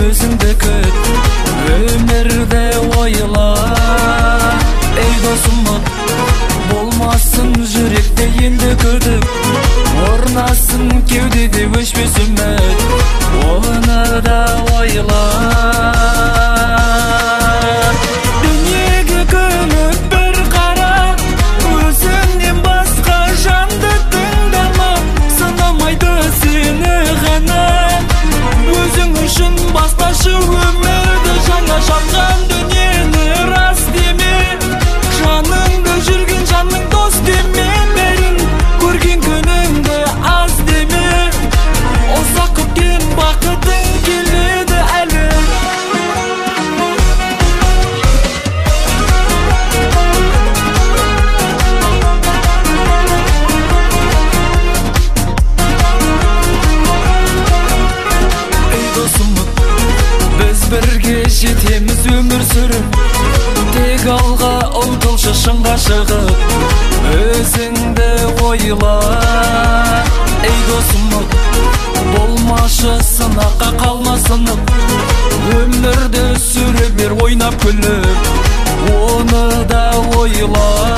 Өзіңді күт, өмірді ойла. Ей досым, болмасын жүректе енді күдік, орнасын кеудеде өшпес үміт, оны да ойла. Дүниеге күліп бір қара, өзіңнен басқа жанды тыңдама. Сынамайды сені ғана, өзің үшін басташы өмірді жаңа. Жанған дүниені рас деме, жаныңды жүрген жаның дос деме. Бәрін көрген күніңді аз деме, ұзақ күткен бақытың келеді әлі. Ей досым, біз бірге жетеміз өмір сүріп, тек алға ұмтылшы шыңға шығып, өзіңді ойла. Ей досым, болмашы сынаққа қалмасынып, өмірді сүре бер ойнап күліп, оны да ойла.